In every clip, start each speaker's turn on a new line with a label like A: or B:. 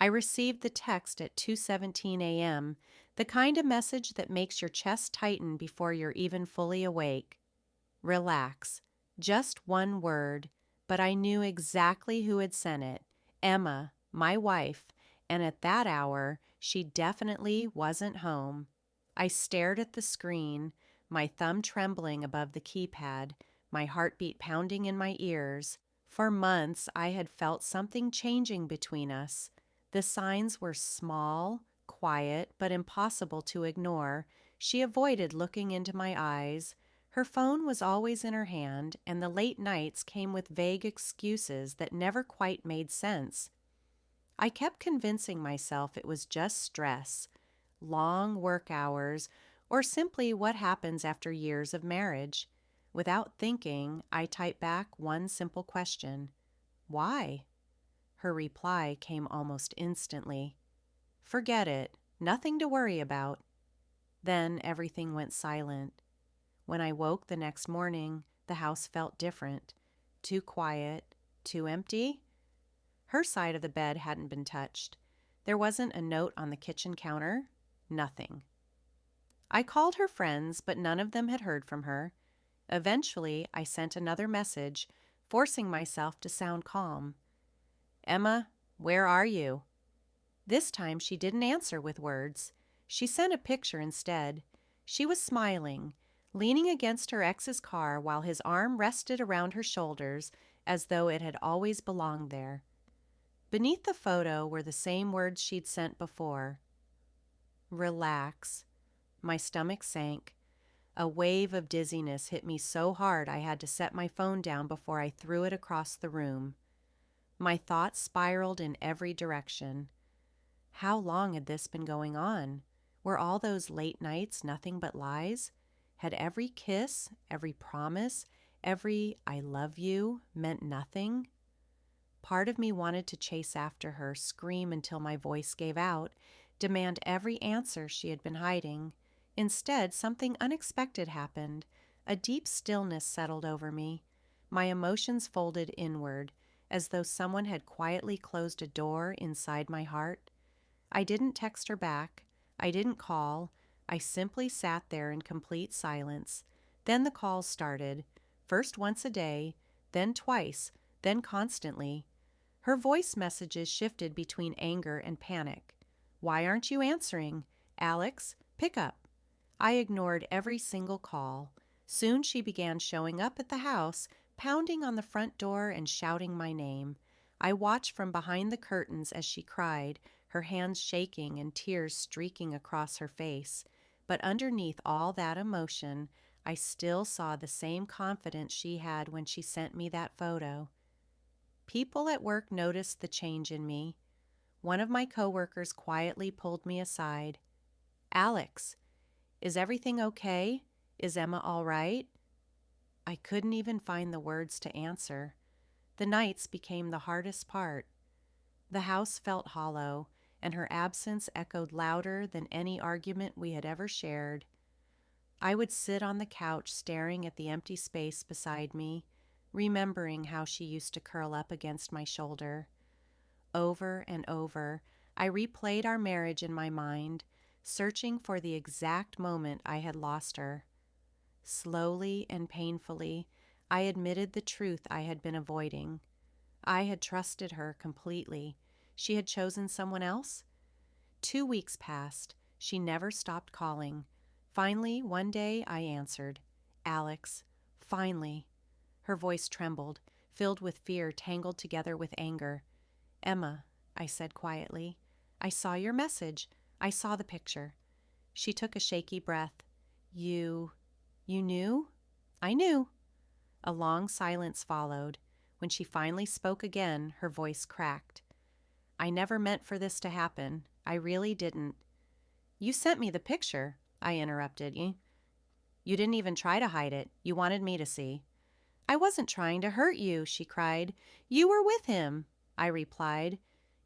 A: I received the text at 2:17 a.m., the kind of message that makes your chest tighten before you're even fully awake. Relax. Just one word, but I knew exactly who had sent it. Emma, my wife, and at that hour, she definitely wasn't home. I stared at the screen, my thumb trembling above the keypad, my heartbeat pounding in my ears. For months, I had felt something changing between us. The signs were small, quiet, but impossible to ignore. She avoided looking into my eyes. Her phone was always in her hand, and the late nights came with vague excuses that never quite made sense. I kept convincing myself it was just stress, long work hours, or simply what happens after years of marriage. Without thinking, I typed back one simple question: why? Her reply came almost instantly. Forget it. Nothing to worry about. Then everything went silent. When I woke the next morning, the house felt different. Too quiet, too empty. Her side of the bed hadn't been touched. There wasn't a note on the kitchen counter. Nothing. I called her friends, but none of them had heard from her. Eventually, I sent another message, forcing myself to sound calm. Emma, where are you? This time she didn't answer with words. She sent a picture instead. She was smiling, leaning against her ex's car while his arm rested around her shoulders as though it had always belonged there. Beneath the photo were the same words she'd sent before. Relax. My stomach sank. A wave of dizziness hit me so hard I had to set my phone down before I threw it across the room. My thoughts spiraled in every direction. How long had this been going on? Were all those late nights nothing but lies? Had every kiss, every promise, every "I love you" meant nothing? Part of me wanted to chase after her, scream until my voice gave out, demand every answer she had been hiding. Instead, something unexpected happened. A deep stillness settled over me. My emotions folded inward, as though someone had quietly closed a door inside my heart. I didn't text her back. I didn't call. I simply sat there in complete silence. Then the calls started, first once a day, then twice, then constantly. Her voice messages shifted between anger and panic. Why aren't you answering? Alex, pick up. I ignored every single call. Soon she began showing up at the house, pounding on the front door and shouting my name. I watched from behind the curtains as she cried, her hands shaking and tears streaking across her face. But underneath all that emotion, I still saw the same confidence she had when she sent me that photo. People at work noticed the change in me. One of my coworkers quietly pulled me aside. Alex, is everything okay? Is Emma all right? I couldn't even find the words to answer. The nights became the hardest part. The house felt hollow, and her absence echoed louder than any argument we had ever shared. I would sit on the couch staring at the empty space beside me, remembering how she used to curl up against my shoulder. Over and over, I replayed our marriage in my mind, searching for the exact moment I had lost her. Slowly and painfully, I admitted the truth I had been avoiding. I had trusted her completely. She had chosen someone else? 2 weeks passed. She never stopped calling. Finally, one day, I answered. Alex, finally. Her voice trembled, filled with fear tangled together with anger. Emma, I said quietly, I saw your message. I saw the picture. She took a shaky breath. You knew? I knew. A long silence followed. When she finally spoke again, her voice cracked. I never meant for this to happen. I really didn't. You sent me the picture, I interrupted. You didn't even try to hide it. You wanted me to see. I wasn't trying to hurt you, she cried. You were with him, I replied.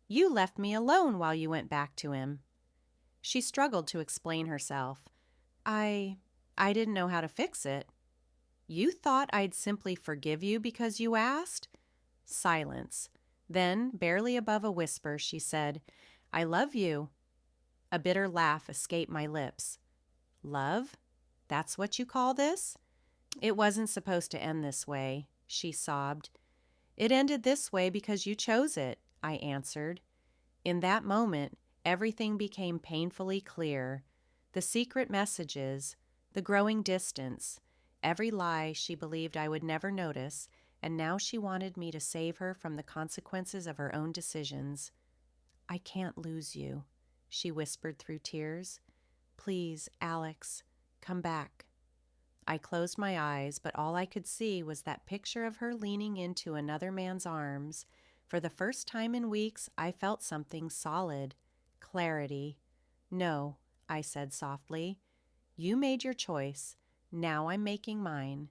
A: You left me alone while you went back to him. She struggled to explain herself. I didn't know how to fix it. You thought I'd simply forgive you because you asked? Silence. Then, barely above a whisper, she said, "I love you." A bitter laugh escaped my lips. "Love? That's what you call this?" "It wasn't supposed to end this way," she sobbed. "It ended this way because you chose it," I answered. In that moment, everything became painfully clear. The secret messages, the growing distance, every lie she believed I would never notice, and now she wanted me to save her from the consequences of her own decisions. "I can't lose you," she whispered through tears. "Please, Alex, come back." I closed my eyes, but all I could see was that picture of her leaning into another man's arms. For the first time in weeks, I felt something solid. Clarity. "No," I said softly. "You made your choice. Now I'm making mine.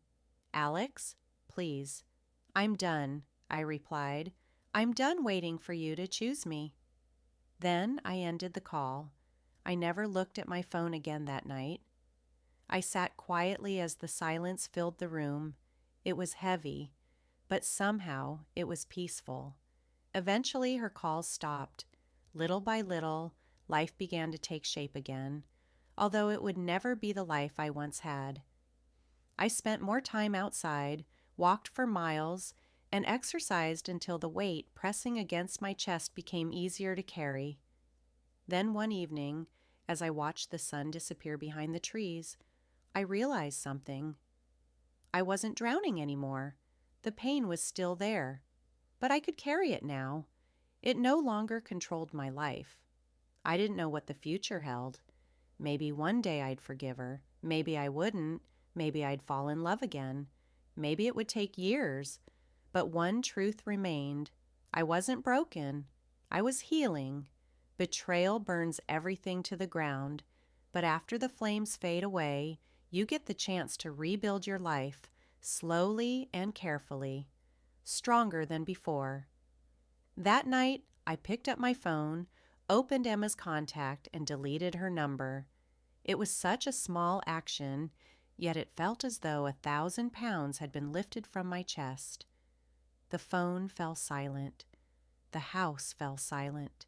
A: Alex, please." "I'm done," I replied. "I'm done waiting for you to choose me." Then I ended the call. I never looked at my phone again that night. I sat quietly as the silence filled the room. It was heavy, but somehow it was peaceful. Eventually her calls stopped. Little by little, life began to take shape again, although it would never be the life I once had. I spent more time outside, walked for miles, and exercised until the weight pressing against my chest became easier to carry. Then one evening, as I watched the sun disappear behind the trees, I realized something. I wasn't drowning anymore. The pain was still there, but I could carry it now. It no longer controlled my life. I didn't know what the future held. Maybe one day I'd forgive her. Maybe I wouldn't. Maybe I'd fall in love again. Maybe it would take years. But one truth remained. I wasn't broken. I was healing. Betrayal burns everything to the ground, but after the flames fade away, you get the chance to rebuild your life, slowly and carefully, stronger than before. That night, I picked up my phone, opened Emma's contact, and deleted her number. It was such a small action, yet it felt as though 1,000 pounds had been lifted from my chest. The phone fell silent. The house fell silent.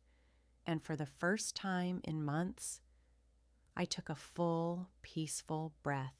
A: And for the first time in months, I took a full, peaceful breath.